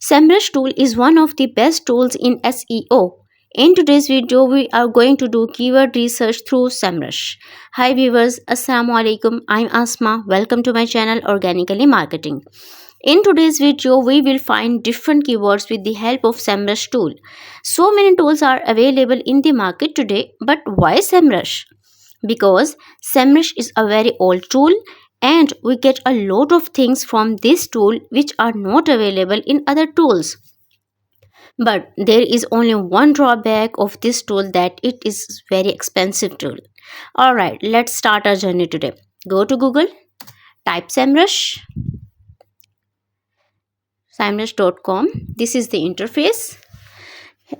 SEMrush tool is one of the best tools in SEO. In today's video, we are going to do keyword research through SEMrush. Hi viewers, Assalamu alaikum. I'm Asma. Welcome to my channel Organically Marketing. In today's video, we will find different keywords with the help of SEMrush tool. So many tools are available in the market today, but why SEMrush? Because SEMrush is a very old tool and we get a lot of things from this tool which are not available in other tools. But there is only one drawback of this tool, that it is very expensive tool. Alright, let's start our journey today. Go to Google, type SEMrush.com. This is the interface.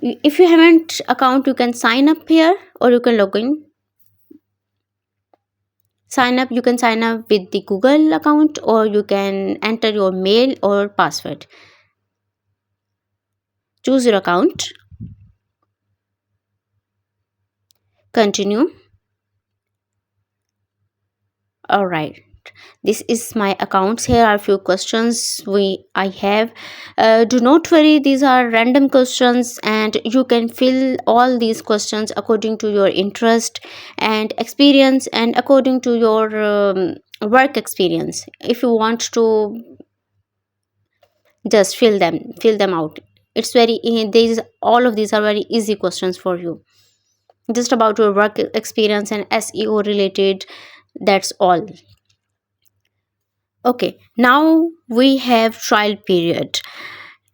If you haven't account, you can sign up here or you can log in. You can sign up with the Google account or you can enter your mail or password. Choose your account. Continue. Alright, this is my accounts. Here are few questions I have. Do not worry, these are random questions and you can fill all these questions according to your interest and experience and according to your work experience. If you want to just fill them out, it's very all of these are very easy questions for you, just about your work experience and SEO related. That's all. Okay, now we have trial period.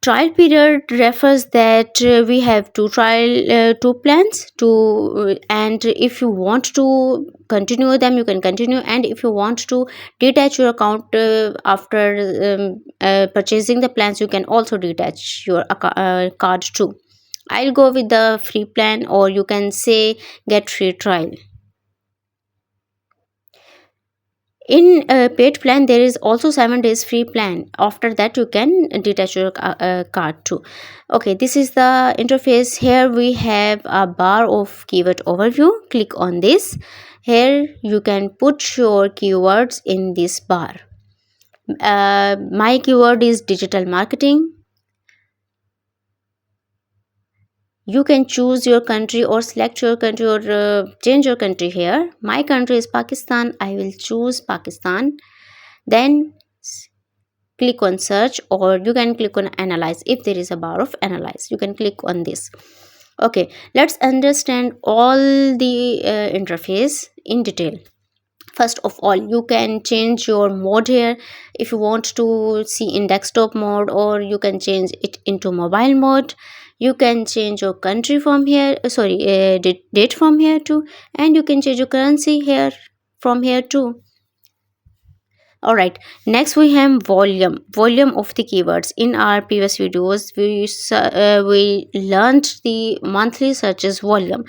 Trial period refers that we have two plans and if you want to continue them, you can continue, and if you want to detach your account after purchasing the plans, you can also detach your card too. I'll go with the free plan, or you can say get free trial. In a paid plan, there is also 7 days free plan. After that, you can detach your card too. Okay, this is the interface. Here we have a bar of keyword overview. Click on this. Here you can put your keywords in this bar. My keyword is digital marketing. You can choose your country or select your country or change your country here. My country is Pakistan. I will choose Pakistan. Then click on search, or you can click on analyze. If there is a bar of analyze, you can click on this. Okay, let's understand all the interface in detail. First of all, you can change your mode here. If you want to see in desktop mode, or you can change it into mobile mode. You can change your country from here, date from here too, and you can change your currency here from here too. Alright, next we have volume of the keywords. In our previous videos, we learned the monthly searches volume.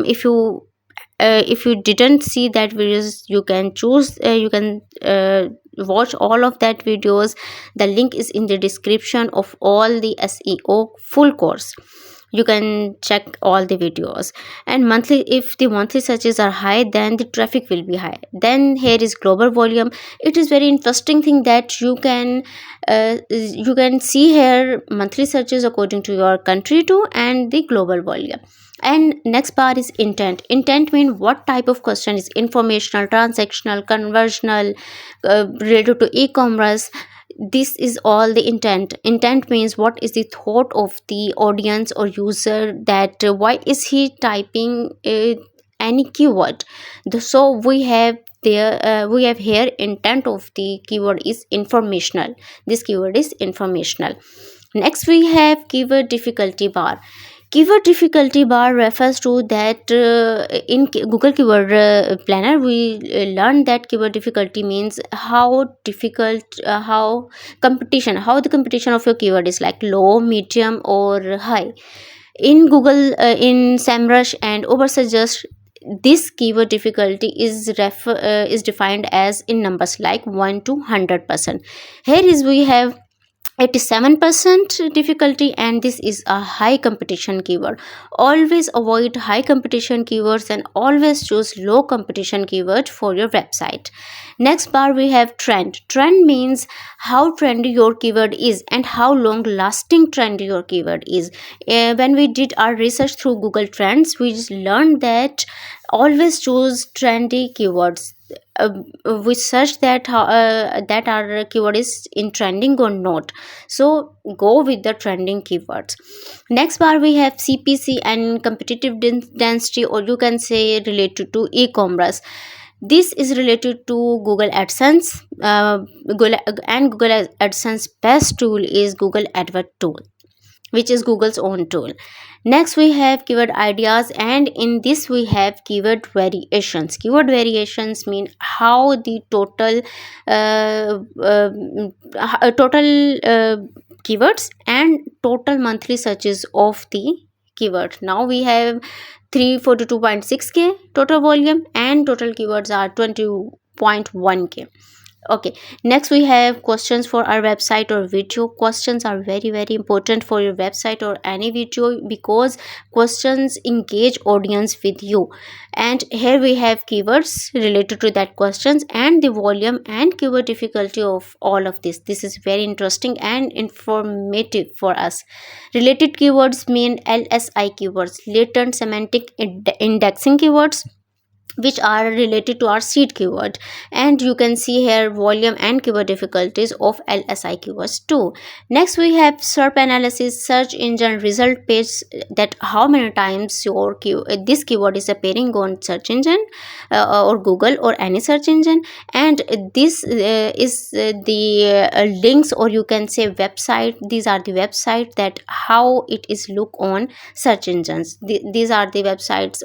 If you didn't see that videos, you can choose you can watch all of that videos. The link is in the description of all the SEO full course. You can check all the videos. And monthly, if the monthly searches are high, then the traffic will be high. Then here is global volume. It is very interesting thing that you can see here monthly searches according to your country too, and the global volume. And next bar is intent. Intent means what type of question is informational, transactional, conversational, related to e-commerce. This is all the intent means what is the thought of the audience or user, that why is he typing any keyword. So we have here intent of the keyword is informational. This keyword is informational. Next we have keyword difficulty bar. Keyword difficulty bar refers to that in Google Keyword Planner, we learned that keyword difficulty means how difficult, how the competition of your keyword is, like low, medium, or high. In Google, in SEMrush and Oversuggest, this keyword difficulty is defined as in numbers like 1 to 100%. Here we have 87% difficulty, and this is a high competition keyword. Always avoid high competition keywords and always choose low competition keyword for your website. Next bar we have trend. Trend means how trendy your keyword is and how long lasting trendy your keyword is. When we did our research through Google Trends, we just learned that always choose trendy keywords. We search that our keyword is in trending or not, so go with the trending keywords. Next bar we have CPC and competitive density, or you can say related to e-commerce. This is related to Google AdSense. Google AdSense best tool is Google Advert tool, which is Google's own tool. Next we have keyword ideas, and in this we have keyword variations. Keyword variations mean how the total keywords and total monthly searches of the keyword. Now we have 342.6k total volume and total keywords are 20.1k. Okay, next we have questions for our website or video. Questions are very important for your website or any video because questions engage audience with you. And here we have keywords related to that questions and the volume and keyword difficulty of all of this. This is very interesting and informative for us. Related keywords mean LSI keywords, latent semantic indexing keywords, which are related to our seed keyword. And you can see here volume and keyword difficulties of LSI keywords too. Next we have SERP analysis, search engine result page, that how many times this keyword is appearing on search engine or Google or any search engine. And this is the links, or you can say website. These are the website that how it is look on search engines. These are the websites,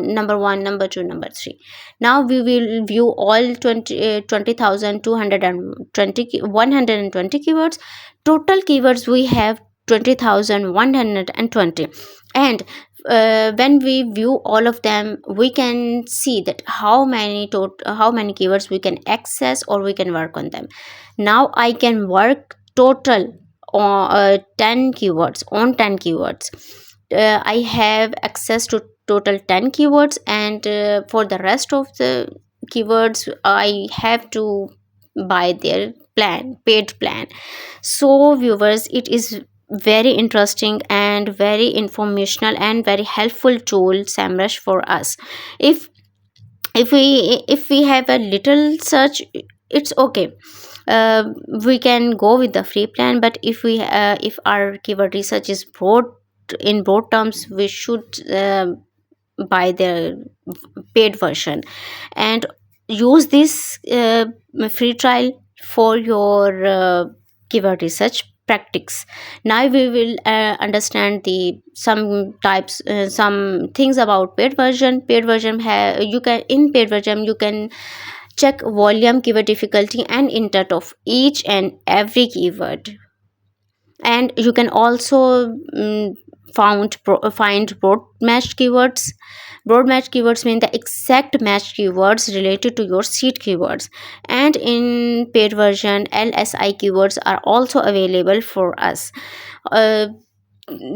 number one, number two, number three. Now we will view all 120 keywords. Total keywords we have 20,120. And when we view all of them, we can see that how many keywords we can access or we can work on them. Now I can work total on 10 keywords. I have access to total 10 keywords, and for the rest of the keywords I have to buy their paid plan. So viewers, it is very interesting and very informational and very helpful tool SEMrush for us. If we have a little search, it's okay. We can go with the free plan, but if our keyword research is in broad terms, we should buy the paid version and use this free trial for your keyword research practice. Now we will understand some things about paid version. In paid version you can check volume, keyword difficulty and intent of each and every keyword. And you can also find broad matched keywords. Broad matched keywords mean the exact matched keywords related to your seed keywords. And in paid version, LSI keywords are also available for us.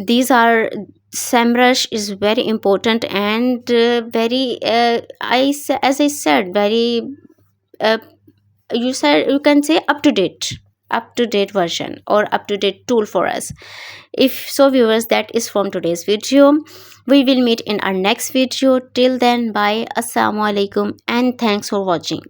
These are SEMrush is very important and very as I said, very you can say up to date version or up to date tool for us. If so viewers, that is from today's video. We will meet in our next video. Till then, bye, assalamu alaikum, and thanks for watching.